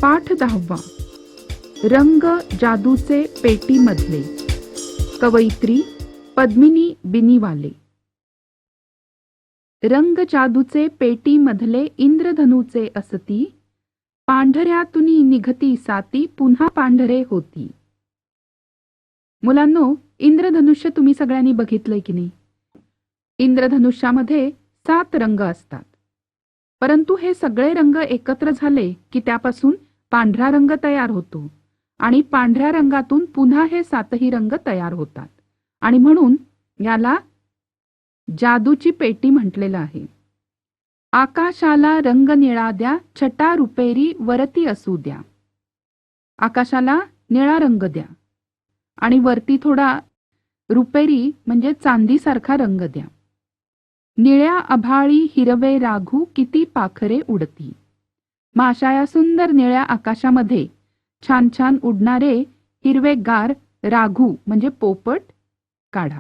पाठ 10वा. रंग जादूचे पेटीमधले. कवयित्री पद्मिनी बिनीवाले. रंग जादूचे पेटीमधले इंद्रधनुचे असती, पांढऱ्यातुनी निघती साती पुन्हा पांढरे होती. मुलांनो, इंद्रधनुष्य तुम्ही सगळ्यांनी बघितलंय की नाही? इंद्रधनुष्यामध्ये 7 रंग असतात. परंतु हे सगळे रंग एकत्र झाले की त्यापासून पांढरा रंग तयार होतो आणि पांढऱ्या रंगातून पुन्हा हे 7ही रंग तयार होतात आणि म्हणून याला जादूची पेटी म्हटलेलं आहे. आकाशाला रंग निळा द्या, छटा रुपेरी वरती असू द्या. आकाशाला निळा रंग द्या आणि वरती थोडा रुपेरी म्हणजे चांदीसारखा रंग द्या. निळ्या अभाळी हिरवे राघू किती पाखरे उडती. मग अशा या सुंदर निळ्या आकाशामध्ये छान छान उडणारे हिरवेगार राघू म्हणजे पोपट काढा.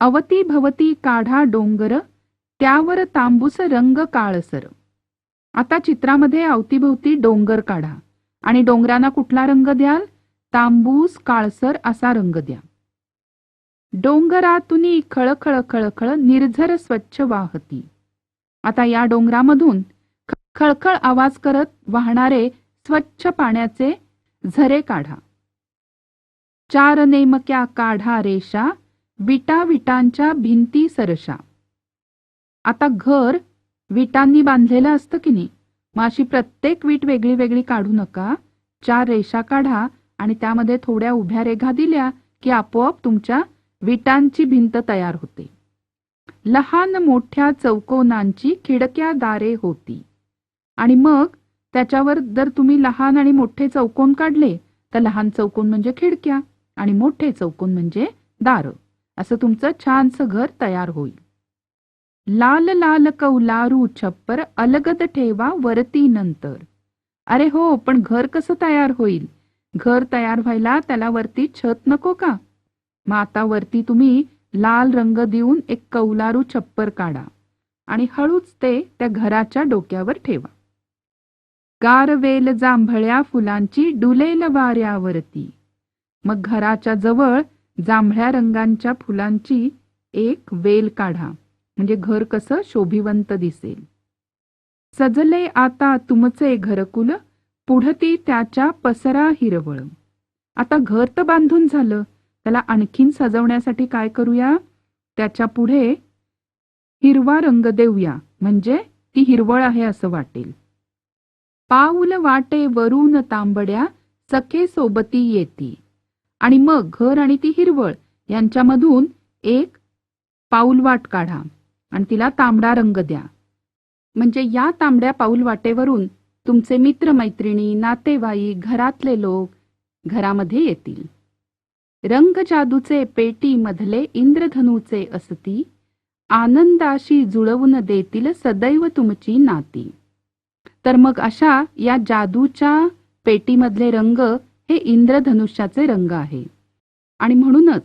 अवती भवती काढा डोंगर, त्यावर तांबूस रंग काळसर. आता चित्रामध्ये अवतीभवती डोंगर काढा आणि डोंगरांना कुठला रंग द्याल? तांबूस काळसर असा रंग द्या. डोंगरातुनी खळखळ खळखळ निर्झर स्वच्छ वाहती. आता या डोंगरामधून खळखळ आवाज करत वाहणारे स्वच्छ पाण्याचे झरे काढा. 4 नेमक्या काढा रेषा, विटा विटांच्या भिंती सरशा. आता घर विटांनी बांधलेलं असतं की नाही? मग अशी प्रत्येक वीट वेगळी वेगळी काढू नका. 4 रेषा काढा आणि त्यामध्ये थोड्या उभ्या रेघा दिल्या की आपोआप तुमच्या विटांची भिंत तयार होते. लहान मोठ्या चौकोनांची खिडक्या दारे होती. आणि मग त्याच्यावर जर तुम्ही लहान आणि मोठे चौकोन काढले तर लहान चौकोन म्हणजे खिडक्या आणि मोठे चौकोन म्हणजे दार. असं तुमचं छानसं घर तयार होईल. लाल लाल कौलारू छप्पर अलगद ठेवा वरती नंतर. अरे हो, पण घर कसं तयार होईल? घर तयार व्हायला त्याला वरती छत नको का? मग आता वरती तुम्ही लाल रंग देऊन एक कौलारू छप्पर काढा आणि हळूच ते त्या घराच्या डोक्यावर ठेवा. गारवेल जांभळ्या फुलांची डुलेल वाऱ्यावरती. मग घराच्या जवळ जांभळ्या रंगांच्या फुलांची एक वेल काढा म्हणजे घर कसं शोभिवंत दिसेल. सजले आता तुमचे घरकुल, पुढती त्याच्या पसरा हिरवळ. आता घर तर बांधून झालं, त्याला आणखीन सजवण्यासाठी काय करूया? त्याच्या पुढे हिरवा रंग देऊया म्हणजे ती हिरवळ आहे असं वाटेल. पाऊल वाटे वरून तांबड्या सखे सोबती येती. आणि मग घर आणि ती हिरवळ यांच्यामधून एक पाऊलवाट काढा आणि तिला तांबडा रंग द्या. म्हणजे या तांबड्या पाऊलवाटेवरून तुमचे मित्रमैत्रिणी, नातेवाईक, घरातले लोक घरामध्ये येतील. रंग जादूचे पेटी मधले इंद्रधनुचे असती, आनंदाशी जुळवून देतील सदैव तुमची नाती. तर मग अशा या जादूच्या पेटीमधले रंग हे इंद्रधनुष्याचे रंग आहे आणि म्हणूनच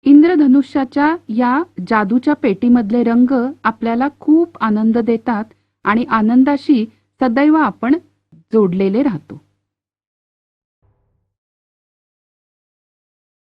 इंद्रधनुष्याच्या या जादूच्या पेटीमधले रंग आपल्याला खूप आनंद देतात आणि आनंदाशी सदैव आपण जोडलेले राहतो.